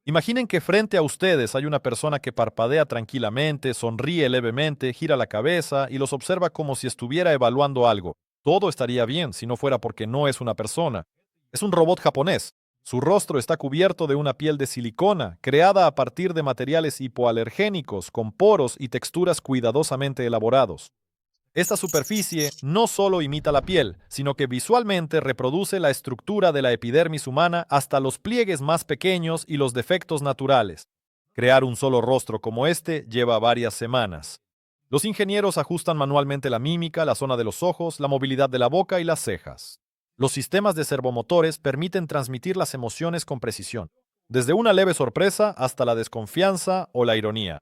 Imaginen que frente a ustedes hay una persona que parpadea tranquilamente, sonríe levemente, gira la cabeza y los observa como si estuviera evaluando algo. Todo estaría bien si no fuera porque no es una persona. Es un robot japonés. Su rostro está cubierto de una piel de silicona, creada a partir de materiales hipoalergénicos, con poros y texturas cuidadosamente elaborados. Esta superficie no solo imita la piel, sino que visualmente reproduce la estructura de la epidermis humana hasta los pliegues más pequeños y los defectos naturales. Crear un solo rostro como este lleva varias semanas. Los ingenieros ajustan manualmente la mímica, la zona de los ojos, la movilidad de la boca y las cejas. Los sistemas de servomotores permiten transmitir las emociones con precisión, desde una leve sorpresa hasta la desconfianza o la ironía.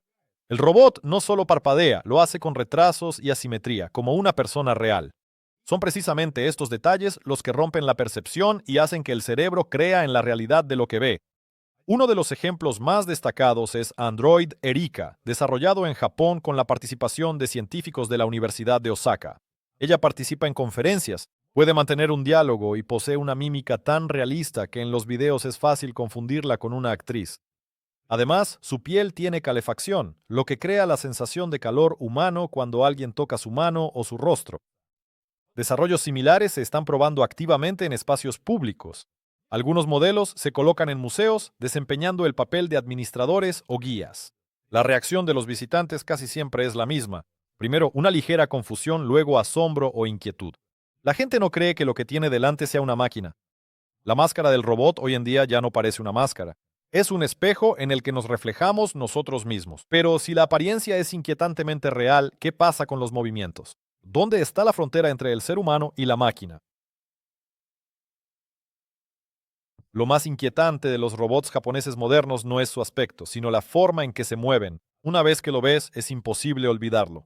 El robot no solo parpadea, lo hace con retrasos y asimetría, como una persona real. Son precisamente estos detalles los que rompen la percepción y hacen que el cerebro crea en la realidad de lo que ve. Uno de los ejemplos más destacados es Android Erika, desarrollado en Japón con la participación de científicos de la Universidad de Osaka. Ella participa en conferencias, puede mantener un diálogo y posee una mímica tan realista que en los videos es fácil confundirla con una actriz. Además, su piel tiene calefacción, lo que crea la sensación de calor humano cuando alguien toca su mano o su rostro. Desarrollos similares se están probando activamente en espacios públicos. Algunos modelos se colocan en museos desempeñando el papel de administradores o guías. La reacción de los visitantes casi siempre es la misma. Primero, una ligera confusión, luego asombro o inquietud. La gente no cree que lo que tiene delante sea una máquina. La máscara del robot hoy en día ya no parece una máscara. Es un espejo en el que nos reflejamos nosotros mismos. Pero si la apariencia es inquietantemente real, ¿qué pasa con los movimientos? ¿Dónde está la frontera entre el ser humano y la máquina? Lo más inquietante de los robots japoneses modernos no es su aspecto, sino la forma en que se mueven. Una vez que lo ves, es imposible olvidarlo.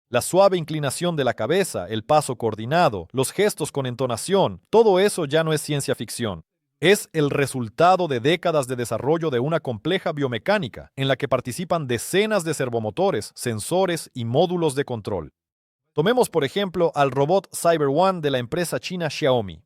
La suave inclinación de la cabeza, el paso coordinado, los gestos con entonación, todo eso ya no es ciencia ficción. Es el resultado de décadas de desarrollo de una compleja biomecánica en la que participan decenas de servomotores, sensores y módulos de control. Tomemos, por ejemplo, al robot Cyber One de la empresa china Xiaomi.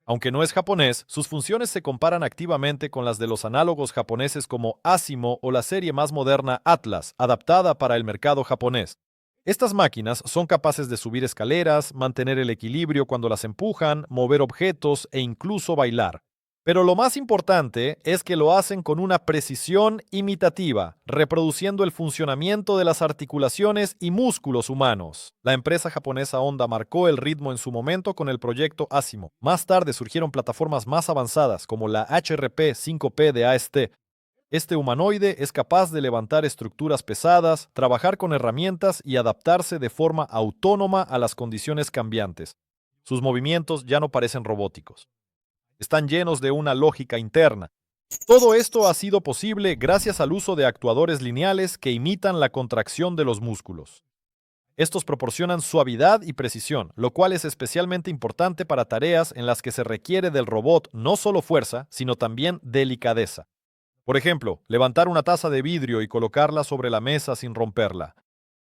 Aunque no es japonés, sus funciones se comparan activamente con las de los análogos japoneses como Asimo o la serie más moderna Atlas, adaptada para el mercado japonés. Estas máquinas son capaces de subir escaleras, mantener el equilibrio cuando las empujan, mover objetos e incluso bailar. Pero lo más importante es que lo hacen con una precisión imitativa, reproduciendo el funcionamiento de las articulaciones y músculos humanos. La empresa japonesa Honda marcó el ritmo en su momento con el proyecto Asimo. Más tarde surgieron plataformas más avanzadas como la HRP 5P de AST. Este humanoide es capaz de levantar estructuras pesadas, trabajar con herramientas y adaptarse de forma autónoma a las condiciones cambiantes. Sus movimientos ya no parecen robóticos. Están llenos de una lógica interna. Todo esto ha sido posible gracias al uso de actuadores lineales que imitan la contracción de los músculos. Estos proporcionan suavidad y precisión, lo cual es especialmente importante para tareas en las que se requiere del robot no solo fuerza, sino también delicadeza. Por ejemplo, levantar una taza de vidrio y colocarla sobre la mesa sin romperla.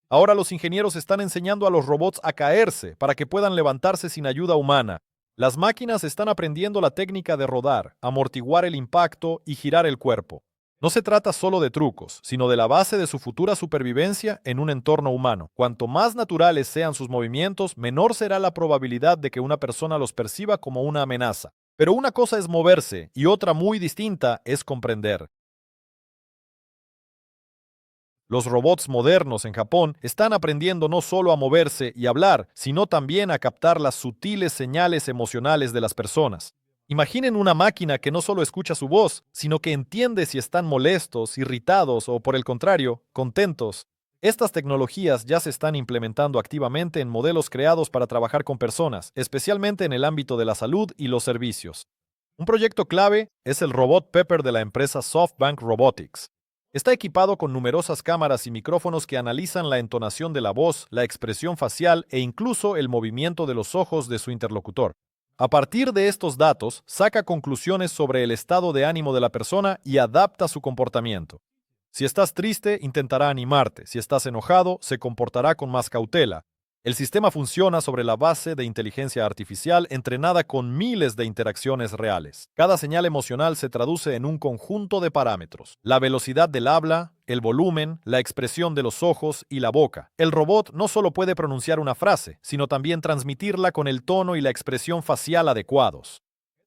Ahora los ingenieros están enseñando a los robots a caerse para que puedan levantarse sin ayuda humana. Las máquinas están aprendiendo la técnica de rodar, amortiguar el impacto y girar el cuerpo. No se trata solo de trucos, sino de la base de su futura supervivencia en un entorno humano. Cuanto más naturales sean sus movimientos, menor será la probabilidad de que una persona los perciba como una amenaza. Pero una cosa es moverse y otra muy distinta es comprender. Los robots modernos en Japón están aprendiendo no solo a moverse y hablar, sino también a captar las sutiles señales emocionales de las personas. Imaginen una máquina que no solo escucha su voz, sino que entiende si están molestos, irritados o, por el contrario, contentos. Estas tecnologías ya se están implementando activamente en modelos creados para trabajar con personas, especialmente en el ámbito de la salud y los servicios. Un proyecto clave es el robot Pepper de la empresa SoftBank Robotics. Está equipado con numerosas cámaras y micrófonos que analizan la entonación de la voz, la expresión facial e incluso el movimiento de los ojos de su interlocutor. A partir de estos datos, saca conclusiones sobre el estado de ánimo de la persona y adapta su comportamiento. Si estás triste, intentará animarte. Si estás enojado, se comportará con más cautela. El sistema funciona sobre la base de inteligencia artificial entrenada con miles de interacciones reales. Cada señal emocional se traduce en un conjunto de parámetros: la velocidad del habla, el volumen, la expresión de los ojos y la boca. El robot no solo puede pronunciar una frase, sino también transmitirla con el tono y la expresión facial adecuados.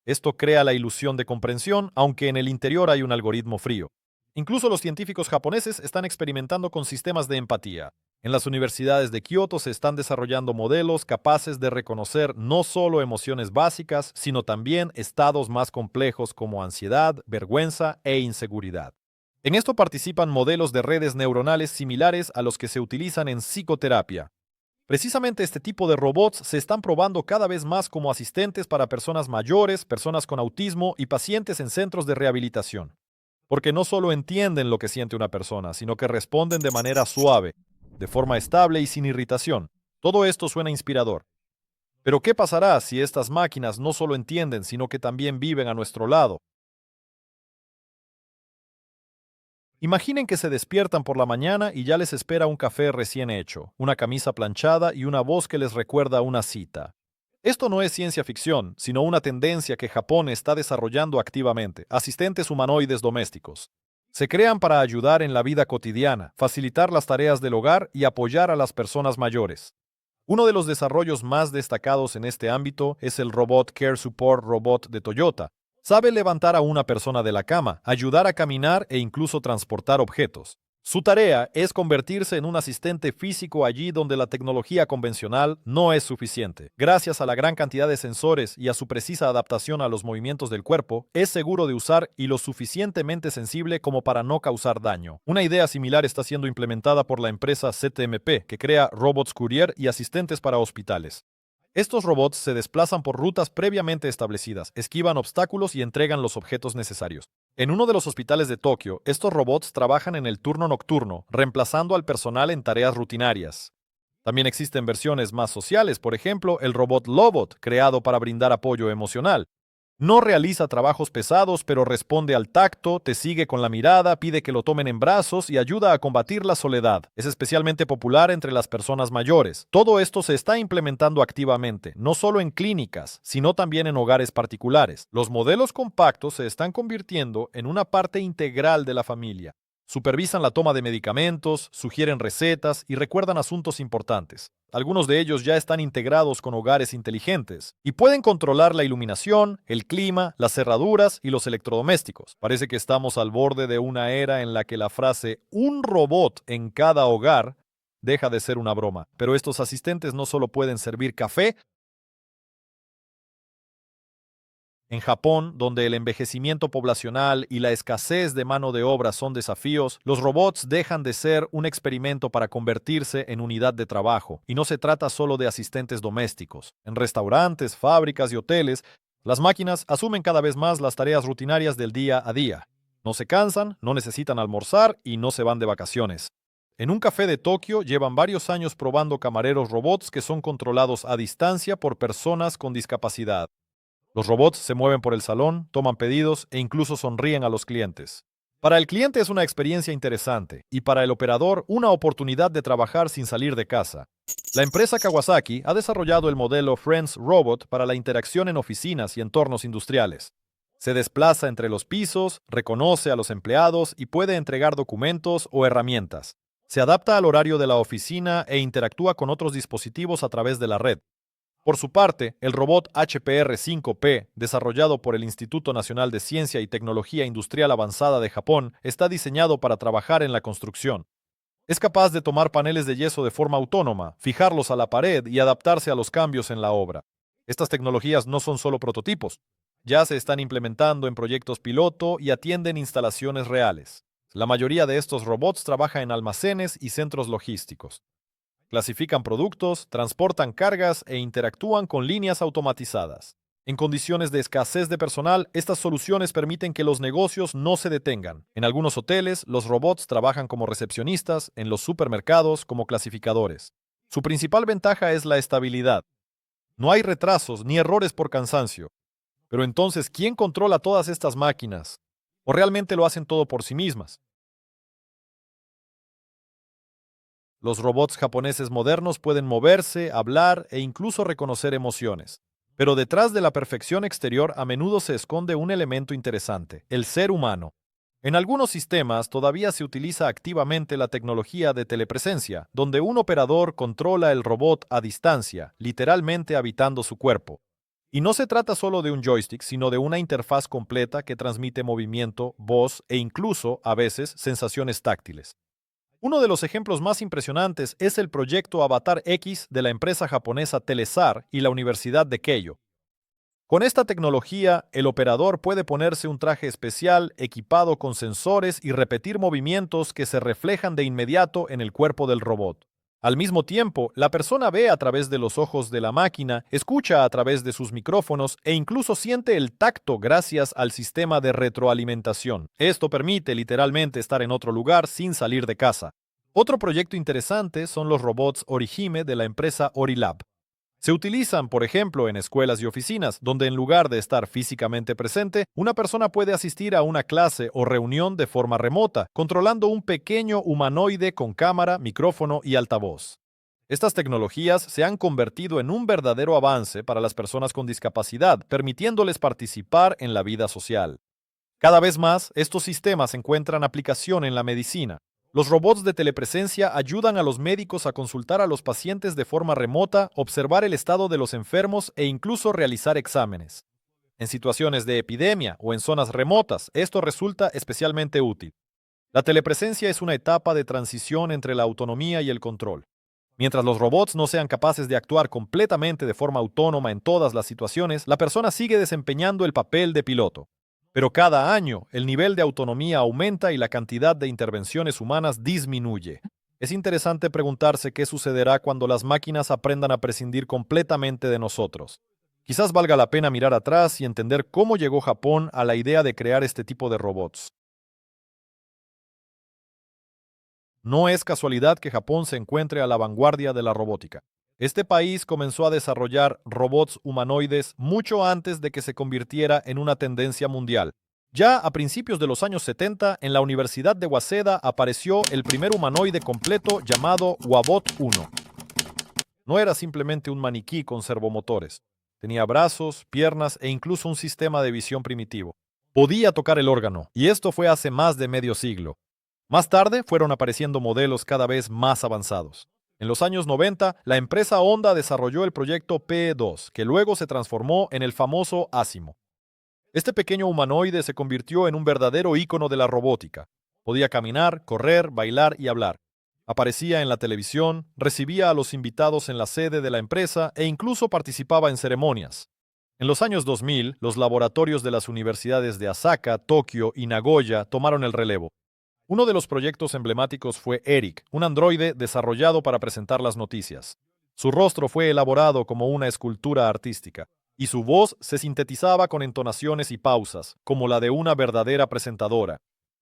Esto crea la ilusión de comprensión, aunque en el interior hay un algoritmo frío. Incluso los científicos japoneses están experimentando con sistemas de empatía. En las universidades de Kioto se están desarrollando modelos capaces de reconocer no solo emociones básicas, sino también estados más complejos como ansiedad, vergüenza e inseguridad. En esto participan modelos de redes neuronales similares a los que se utilizan en psicoterapia. Precisamente este tipo de robots se están probando cada vez más como asistentes para personas mayores, personas con autismo y pacientes en centros de rehabilitación. Porque no solo entienden lo que siente una persona, sino que responden de manera suave, de forma estable y sin irritación. Todo esto suena inspirador. Pero ¿qué pasará si estas máquinas no solo entienden, sino que también viven a nuestro lado? Imaginen que se despiertan por la mañana y ya les espera un café recién hecho, una camisa planchada y una voz que les recuerda una cita. Esto no es ciencia ficción, sino una tendencia que Japón está desarrollando activamente: asistentes humanoides domésticos. Se crean para ayudar en la vida cotidiana, facilitar las tareas del hogar y apoyar a las personas mayores. Uno de los desarrollos más destacados en este ámbito es el robot Care Support Robot de Toyota. Sabe levantar a una persona de la cama, ayudar a caminar e incluso transportar objetos. Su tarea es convertirse en un asistente físico allí donde la tecnología convencional no es suficiente. Gracias a la gran cantidad de sensores y a su precisa adaptación a los movimientos del cuerpo, es seguro de usar y lo suficientemente sensible como para no causar daño. Una idea similar está siendo implementada por la empresa CTMP, que crea robots courier y asistentes para hospitales. Estos robots se desplazan por rutas previamente establecidas, esquivan obstáculos y entregan los objetos necesarios. En uno de los hospitales de Tokio, estos robots trabajan en el turno nocturno, reemplazando al personal en tareas rutinarias. También existen versiones más sociales, por ejemplo, el robot Lobot, creado para brindar apoyo emocional. No realiza trabajos pesados, pero responde al tacto, te sigue con la mirada, pide que lo tomen en brazos y ayuda a combatir la soledad. Es especialmente popular entre las personas mayores. Todo esto se está implementando activamente, no solo en clínicas, sino también en hogares particulares. Los modelos compactos se están convirtiendo en una parte integral de la familia. Supervisan la toma de medicamentos, sugieren recetas y recuerdan asuntos importantes. Algunos de ellos ya están integrados con hogares inteligentes y pueden controlar la iluminación, el clima, las cerraduras y los electrodomésticos. Parece que estamos al borde de una era en la que la frase "un robot en cada hogar" deja de ser una broma. Pero estos asistentes no solo pueden servir café. En Japón, donde el envejecimiento poblacional y la escasez de mano de obra son desafíos, los robots dejan de ser un experimento para convertirse en unidad de trabajo, y no se trata solo de asistentes domésticos. En restaurantes, fábricas y hoteles, las máquinas asumen cada vez más las tareas rutinarias del día a día. No se cansan, no necesitan almorzar y no se van de vacaciones. En un café de Tokio llevan varios años probando camareros robots que son controlados a distancia por personas con discapacidad. Los robots se mueven por el salón, toman pedidos e incluso sonríen a los clientes. Para el cliente es una experiencia interesante y para el operador una oportunidad de trabajar sin salir de casa. La empresa Kawasaki ha desarrollado el modelo Friends Robot para la interacción en oficinas y entornos industriales. Se desplaza entre los pisos, reconoce a los empleados y puede entregar documentos o herramientas. Se adapta al horario de la oficina e interactúa con otros dispositivos a través de la red. Por su parte, el robot HPR-5P, desarrollado por el Instituto Nacional de Ciencia y Tecnología Industrial Avanzada de Japón, está diseñado para trabajar en la construcción. Es capaz de tomar paneles de yeso de forma autónoma, fijarlos a la pared y adaptarse a los cambios en la obra. Estas tecnologías no son solo prototipos. Ya se están implementando en proyectos piloto y atienden instalaciones reales. La mayoría de estos robots trabaja en almacenes y centros logísticos. Clasifican productos, transportan cargas e interactúan con líneas automatizadas. En condiciones de escasez de personal, estas soluciones permiten que los negocios no se detengan. En algunos hoteles, los robots trabajan como recepcionistas, en los supermercados como clasificadores. Su principal ventaja es la estabilidad. No hay retrasos ni errores por cansancio. Pero entonces, ¿quién controla todas estas máquinas? ¿O realmente lo hacen todo por sí mismas? Los robots japoneses modernos pueden moverse, hablar e incluso reconocer emociones. Pero detrás de la perfección exterior a menudo se esconde un elemento interesante, el ser humano. En algunos sistemas todavía se utiliza activamente la tecnología de telepresencia, donde un operador controla el robot a distancia, literalmente habitando su cuerpo. Y no se trata solo de un joystick, sino de una interfaz completa que transmite movimiento, voz e incluso, a veces, sensaciones táctiles. Uno de los ejemplos más impresionantes es el proyecto Avatar X de la empresa japonesa Telesar y la Universidad de Keio. Con esta tecnología, el operador puede ponerse un traje especial equipado con sensores y repetir movimientos que se reflejan de inmediato en el cuerpo del robot. Al mismo tiempo, la persona ve a través de los ojos de la máquina, escucha a través de sus micrófonos e incluso siente el tacto gracias al sistema de retroalimentación. Esto permite literalmente estar en otro lugar sin salir de casa. Otro proyecto interesante son los robots Orihime de la empresa Orilab. Se utilizan, por ejemplo, en escuelas y oficinas, donde en lugar de estar físicamente presente, una persona puede asistir a una clase o reunión de forma remota, controlando un pequeño humanoide con cámara, micrófono y altavoz. Estas tecnologías se han convertido en un verdadero avance para las personas con discapacidad, permitiéndoles participar en la vida social. Cada vez más, estos sistemas encuentran aplicación en la medicina. Los robots de telepresencia ayudan a los médicos a consultar a los pacientes de forma remota, observar el estado de los enfermos e incluso realizar exámenes. En situaciones de epidemia o en zonas remotas, esto resulta especialmente útil. La telepresencia es una etapa de transición entre la autonomía y el control. Mientras los robots no sean capaces de actuar completamente de forma autónoma en todas las situaciones, la persona sigue desempeñando el papel de piloto. Pero cada año, el nivel de autonomía aumenta y la cantidad de intervenciones humanas disminuye. Es interesante preguntarse qué sucederá cuando las máquinas aprendan a prescindir completamente de nosotros. Quizás valga la pena mirar atrás y entender cómo llegó Japón a la idea de crear este tipo de robots. No es casualidad que Japón se encuentre a la vanguardia de la robótica. Este país comenzó a desarrollar robots humanoides mucho antes de que se convirtiera en una tendencia mundial. Ya a principios de los años 70, en la Universidad de Waseda apareció el primer humanoide completo llamado Wabot 1. No era simplemente un maniquí con servomotores. Tenía brazos, piernas e incluso un sistema de visión primitivo. Podía tocar el órgano, y esto fue hace más de medio siglo. Más tarde fueron apareciendo modelos cada vez más avanzados. En los años 90, la empresa Honda desarrolló el proyecto PE2, que luego se transformó en el famoso Asimo. Este pequeño humanoide se convirtió en un verdadero ícono de la robótica. Podía caminar, correr, bailar y hablar. Aparecía en la televisión, recibía a los invitados en la sede de la empresa e incluso participaba en ceremonias. En los años 2000, los laboratorios de las universidades de Osaka, Tokio y Nagoya tomaron el relevo. Uno de los proyectos emblemáticos fue Eric, un androide desarrollado para presentar las noticias. Su rostro fue elaborado como una escultura artística, y su voz se sintetizaba con entonaciones y pausas, como la de una verdadera presentadora.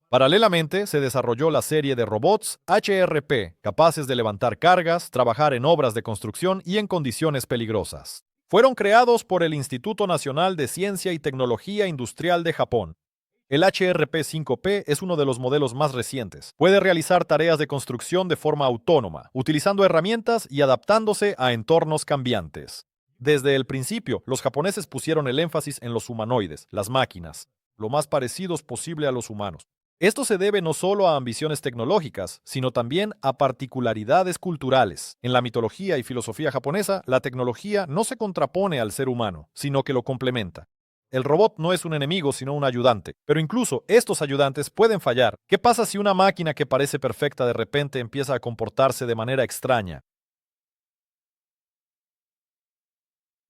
Paralelamente, se desarrolló la serie de robots HRP, capaces de levantar cargas, trabajar en obras de construcción y en condiciones peligrosas. Fueron creados por el Instituto Nacional de Ciencia y Tecnología Industrial de Japón. El HRP-5P es uno de los modelos más recientes. Puede realizar tareas de construcción de forma autónoma, utilizando herramientas y adaptándose a entornos cambiantes. Desde el principio, los japoneses pusieron el énfasis en los humanoides, las máquinas, lo más parecidos posible a los humanos. Esto se debe no solo a ambiciones tecnológicas, sino también a particularidades culturales. En la mitología y filosofía japonesa, la tecnología no se contrapone al ser humano, sino que lo complementa. El robot no es un enemigo, sino un ayudante. Pero incluso estos ayudantes pueden fallar. ¿Qué pasa si una máquina que parece perfecta de repente empieza a comportarse de manera extraña?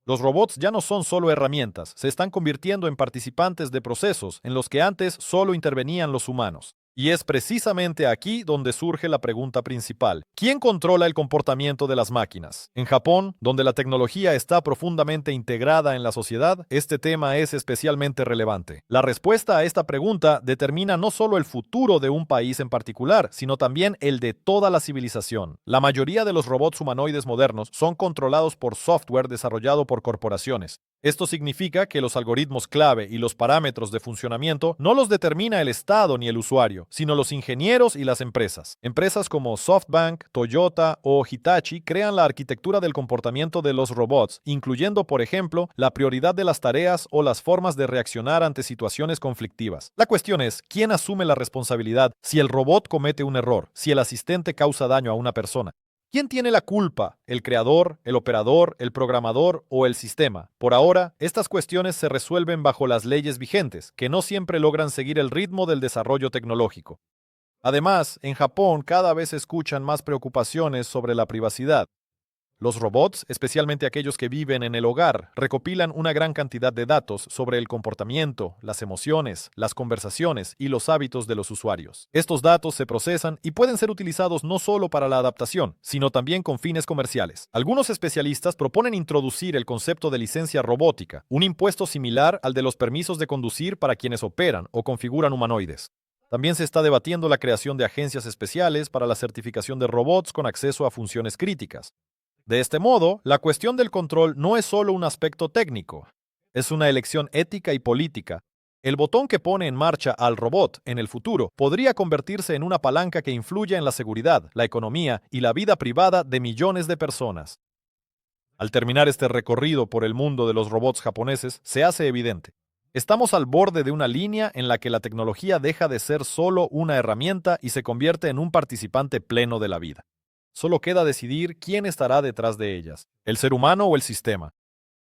Los robots ya no son solo herramientas, se están convirtiendo en participantes de procesos en los que antes solo intervenían los humanos. Y es precisamente aquí donde surge la pregunta principal. ¿Quién controla el comportamiento de las máquinas? En Japón, donde la tecnología está profundamente integrada en la sociedad, este tema es especialmente relevante. La respuesta a esta pregunta determina no solo el futuro de un país en particular, sino también el de toda la civilización. La mayoría de los robots humanoides modernos son controlados por software desarrollado por corporaciones. Esto significa que los algoritmos clave y los parámetros de funcionamiento no los determina el Estado ni el usuario, sino los ingenieros y las empresas. Empresas como SoftBank, Toyota o Hitachi crean la arquitectura del comportamiento de los robots, incluyendo, por ejemplo, la prioridad de las tareas o las formas de reaccionar ante situaciones conflictivas. La cuestión es, ¿quién asume la responsabilidad si el robot comete un error, si el asistente causa daño a una persona? ¿Quién tiene la culpa? ¿El creador, el operador, el programador o el sistema? Por ahora, estas cuestiones se resuelven bajo las leyes vigentes, que no siempre logran seguir el ritmo del desarrollo tecnológico. Además, en Japón cada vez se escuchan más preocupaciones sobre la privacidad. Los robots, especialmente aquellos que viven en el hogar, recopilan una gran cantidad de datos sobre el comportamiento, las emociones, las conversaciones y los hábitos de los usuarios. Estos datos se procesan y pueden ser utilizados no solo para la adaptación, sino también con fines comerciales. Algunos especialistas proponen introducir el concepto de licencia robótica, un impuesto similar al de los permisos de conducir para quienes operan o configuran humanoides. También se está debatiendo la creación de agencias especiales para la certificación de robots con acceso a funciones críticas. De este modo, la cuestión del control no es solo un aspecto técnico, es una elección ética y política. El botón que pone en marcha al robot en el futuro podría convertirse en una palanca que influya en la seguridad, la economía y la vida privada de millones de personas. Al terminar este recorrido por el mundo de los robots japoneses, se hace evidente. Estamos al borde de una línea en la que la tecnología deja de ser solo una herramienta y se convierte en un participante pleno de la vida. Solo queda decidir quién estará detrás de ellas, el ser humano o el sistema.